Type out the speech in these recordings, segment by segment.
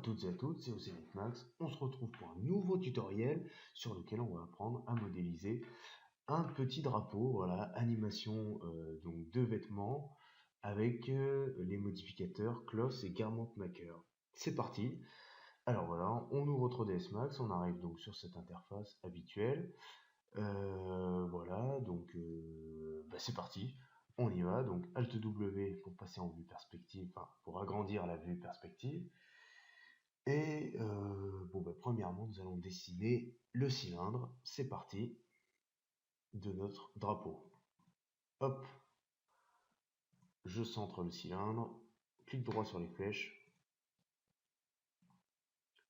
toutes et à toutes, c'est Océanic Max. On se retrouve pour un nouveau tutoriel sur lequel on va apprendre à modéliser un petit drapeau, voilà, animation donc de vêtements avec les modificateurs Cloth et Garment Maker. C'est parti. Alors voilà, on ouvre 3ds Max, on arrive donc sur cette interface habituelle. Voilà, donc c'est parti. On y va, donc Alt W pour passer en vue perspective, enfin pour agrandir la vue perspective. Et premièrement, nous allons dessiner le cylindre. C'est parti de notre drapeau. Hop, je centre le cylindre, clic droit sur les flèches.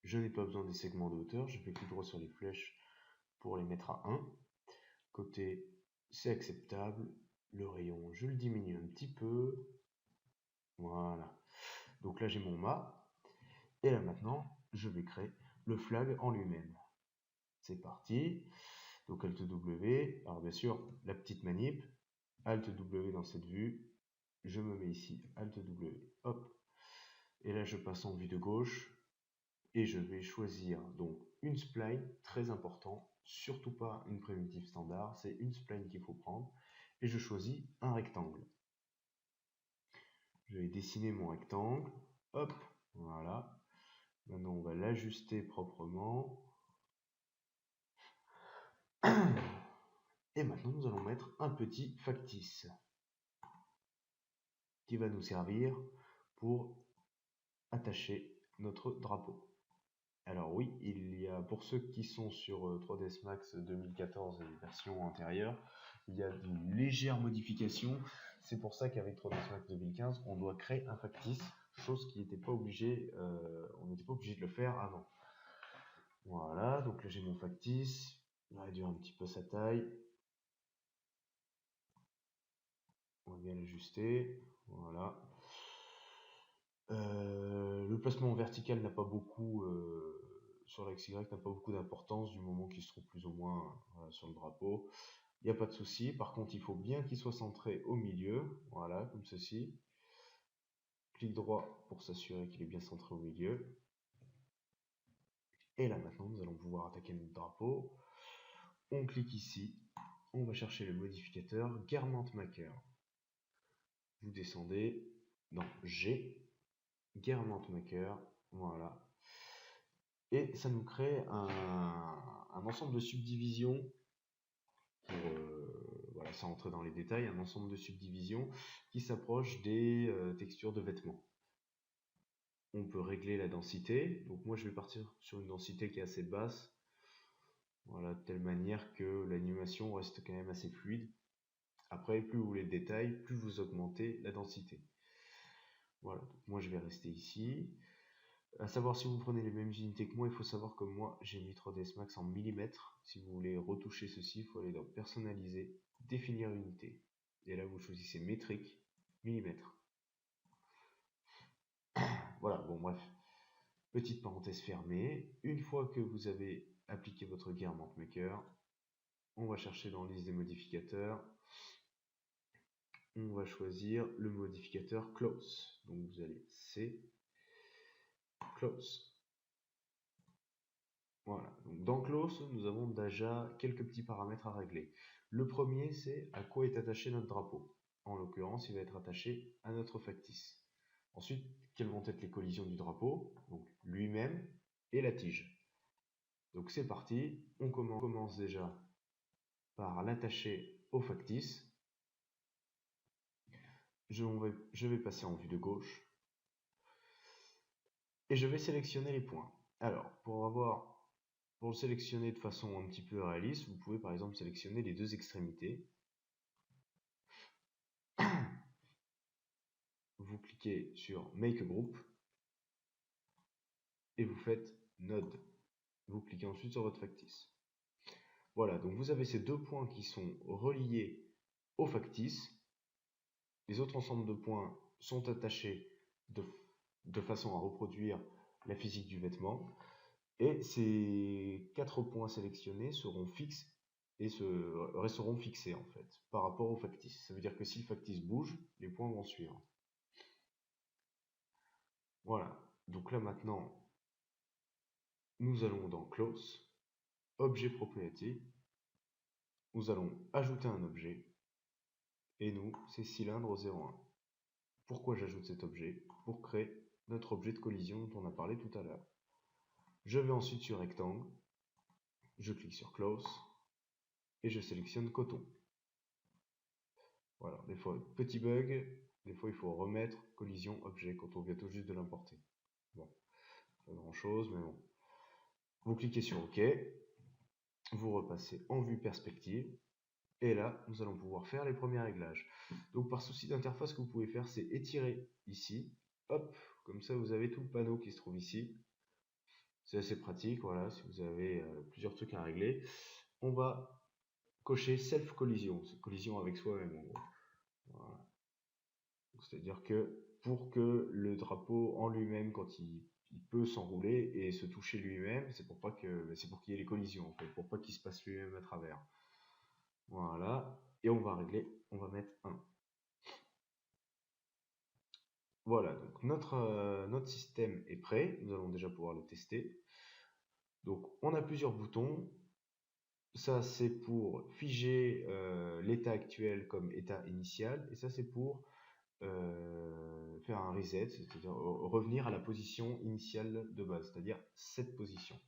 Je n'ai pas besoin des segments de hauteur, je fais clic droit sur les flèches pour les mettre à 1. Côté, c'est acceptable. Le rayon, je le diminue un petit peu. Voilà. Donc là, j'ai mon mât. Et là maintenant, je vais créer le flag en lui-même. C'est parti. Donc Alt W. Alors bien sûr, la petite manip. Alt W dans cette vue. Je me mets ici. Alt W. Hop. Et là, je passe en vue de gauche. Et je vais choisir donc une spline, très important. Surtout pas une primitive standard. C'est une spline qu'il faut prendre. Et je choisis un rectangle. Je vais dessiner mon rectangle. Hop. Voilà. Maintenant, on va l'ajuster proprement. Et maintenant, nous allons mettre un petit factice qui va nous servir pour attacher notre drapeau. Alors oui, il y a, pour ceux qui sont sur 3ds Max 2014 et version antérieure, il y a une légère modification. C'est pour ça qu'avec 3ds Max 2015, on doit créer un factice, chose qui n'était pas obligé, on n'était pas obligé de le faire avant. Voilà, donc là j'ai mon factice, on va réduire un petit peu sa taille. On va bien l'ajuster, voilà. Le placement vertical n'a pas beaucoup, sur l'axe Y, n'a pas beaucoup d'importance du moment qu'il se trouve plus ou moins voilà, sur le drapeau. Il n'y a pas de souci. Par contre, il faut bien qu'il soit centré au milieu, voilà, comme ceci. Clic droit pour s'assurer qu'il est bien centré au milieu. Et là maintenant, nous allons pouvoir attaquer notre drapeau. On clique ici, on va chercher le modificateur Garment Maker. Vous descendez dans G, Garment Maker, voilà. Et ça nous crée un ensemble de subdivisions, pour, voilà, sans entrer dans les détails, un ensemble de subdivisions qui s'approche des textures de vêtements. On peut régler la densité, donc moi je vais partir sur une densité qui est assez basse, voilà, de telle manière que l'animation reste quand même assez fluide. Après, plus vous voulez le détail, plus vous augmentez la densité. Voilà, donc moi je vais rester ici. À savoir, si vous prenez les mêmes unités que moi, il faut savoir que moi j'ai mis 3ds Max en millimètres. Si vous voulez retoucher ceci, il faut aller dans personnaliser, définir unité. Et là vous choisissez métrique, millimètres. Voilà, bon bref. Petite parenthèse fermée. Une fois que vous avez appliqué votre Garment Maker, on va chercher dans la liste des modificateurs. On va choisir le modificateur Close. Donc vous allez C, Close. Voilà, donc dans Close, nous avons déjà quelques petits paramètres à régler. Le premier, c'est à quoi est attaché notre drapeau. En l'occurrence, il va être attaché à notre factice. Ensuite, quelles vont être les collisions du drapeau, donc lui-même et la tige. Donc c'est parti, on commence déjà par l'attacher au factice. Je vais passer en vue de gauche et je vais sélectionner les points. Alors, pour le sélectionner de façon un petit peu réaliste, vous pouvez par exemple sélectionner les deux extrémités. Vous cliquez sur Make a Group et vous faites Node. Vous cliquez ensuite sur votre factice. Voilà, donc vous avez ces deux points qui sont reliés au factice. Les autres ensembles de points sont attachés de façon à reproduire la physique du vêtement. Et ces 4 points sélectionnés seront fixes et resteront fixés en fait par rapport au factice. Ça veut dire que si le factice bouge, les points vont suivre. Voilà, donc là maintenant, nous allons dans Close, Objet Propriété, nous allons ajouter un objet, et nous, c'est cylindre 01. Pourquoi j'ajoute cet objet? Pour créer notre objet de collision dont on a parlé tout à l'heure. Je vais ensuite sur Rectangle, je clique sur Close, et je sélectionne Coton. Voilà, des fois, petit bug, des fois il faut remettre collision objet quand on vient tout juste de l'importer. Bon, pas grand chose, mais bon. Vous cliquez sur OK, vous repassez en vue perspective, et là, nous allons pouvoir faire les premiers réglages. Donc par souci d'interface, ce que vous pouvez faire, c'est étirer ici, hop, comme ça vous avez tout le panneau qui se trouve ici. C'est assez pratique, voilà, si vous avez plusieurs trucs à régler. On va cocher Self Collision, c'est collision avec soi-même en gros. Voilà. C'est-à-dire que pour que le drapeau en lui-même, quand il peut s'enrouler et se toucher lui-même, c'est pour qu'il y ait les collisions en fait, pour pas qu'il se passe lui-même à travers. Voilà, et on va régler, on va mettre 1. Voilà, donc notre système est prêt, nous allons déjà pouvoir le tester. Donc on a plusieurs boutons. Ça c'est pour figer l'état actuel comme état initial, et ça c'est pour faire un reset, c'est-à-dire revenir à la position initiale de base, c'est-à-dire cette position.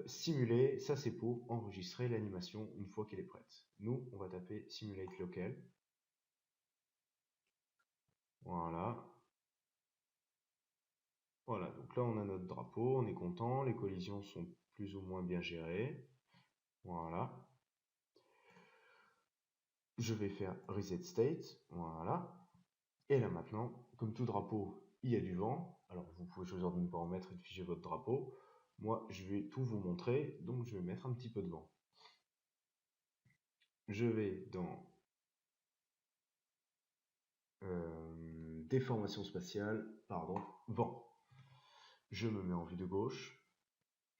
Simuler, ça c'est pour enregistrer l'animation une fois qu'elle est prête. Nous, on va taper Simulate Local. Voilà. Voilà, donc là on a notre drapeau, on est content, les collisions sont plus ou moins bien gérées. Voilà. Je vais faire Reset State, voilà. Et là maintenant, comme tout drapeau, il y a du vent. Alors vous pouvez choisir de ne pas en mettre et de figer votre drapeau. Moi, je vais tout vous montrer, donc je vais mettre un petit peu de vent. Je vais dans déformation spatiale, pardon, vent. Je me mets en vue de gauche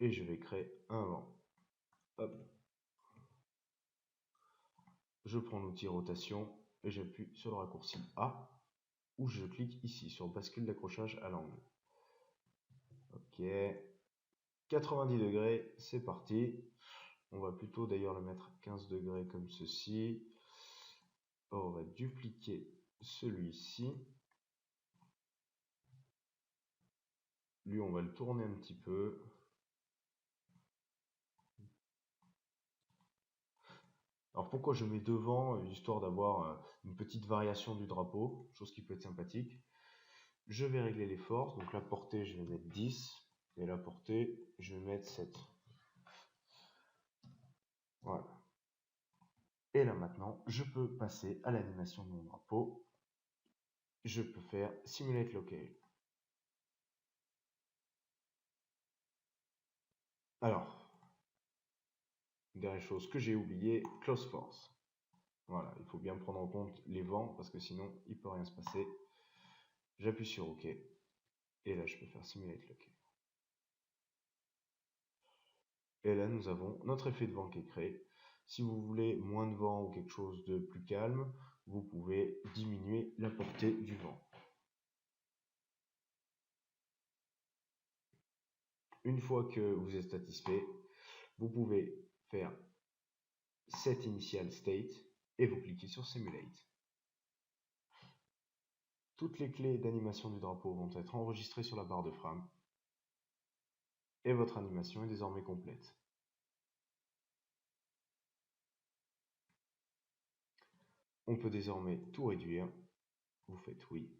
et je vais créer un vent. Hop. Je prends l'outil rotation et j'appuie sur le raccourci A, ou je clique ici sur bascule d'accrochage à l'angle. Ok, 90 degrés, c'est parti. On va plutôt d'ailleurs le mettre 15 degrés comme ceci. On va dupliquer celui-ci. Lui, on va le tourner un petit peu. Alors pourquoi je mets devant, histoire d'avoir une petite variation du drapeau, chose qui peut être sympathique. Je vais régler les forces, donc la portée je vais mettre 10, et la portée je vais mettre 7. Voilà. Et là maintenant, je peux passer à l'animation de mon drapeau. Je peux faire Simulate Local. Alors, dernière chose que j'ai oublié, Close Force. Voilà, il faut bien prendre en compte les vents parce que sinon il peut rien se passer. J'appuie sur OK. Et là, je peux faire Simulate Local. Et là, nous avons notre effet de vent qui est créé. Si vous voulez moins de vent ou quelque chose de plus calme, vous pouvez diminuer la portée du vent. Une fois que vous êtes satisfait, vous pouvez faire Set Initial State et vous cliquez sur Simulate. Toutes les clés d'animation du drapeau vont être enregistrées sur la barre de frame et votre animation est désormais complète. On peut désormais tout réduire. Vous faites oui.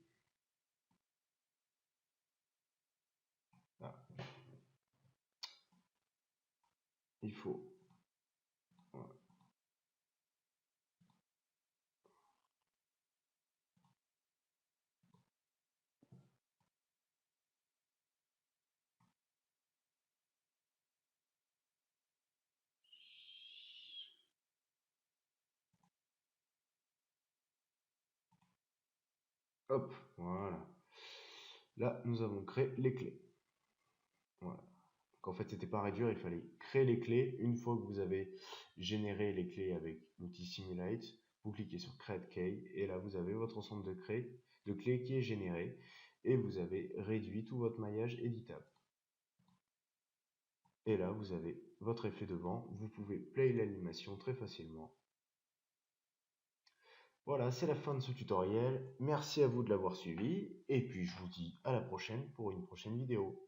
Ah. Il faut. Voilà. Hop, voilà. Là, nous avons créé les clés. Voilà. Donc en fait, c'était pas réduire, il fallait créer les clés. Une fois que vous avez généré les clés avec l'outil Simulate, vous cliquez sur Create Key et là, vous avez votre ensemble de clés qui est généré et vous avez réduit tout votre maillage éditable. Et là, vous avez votre effet de vent. Vous pouvez play l'animation très facilement. Voilà, c'est la fin de ce tutoriel. Merci à vous de l'avoir suivi. Et puis, je vous dis à la prochaine pour une prochaine vidéo.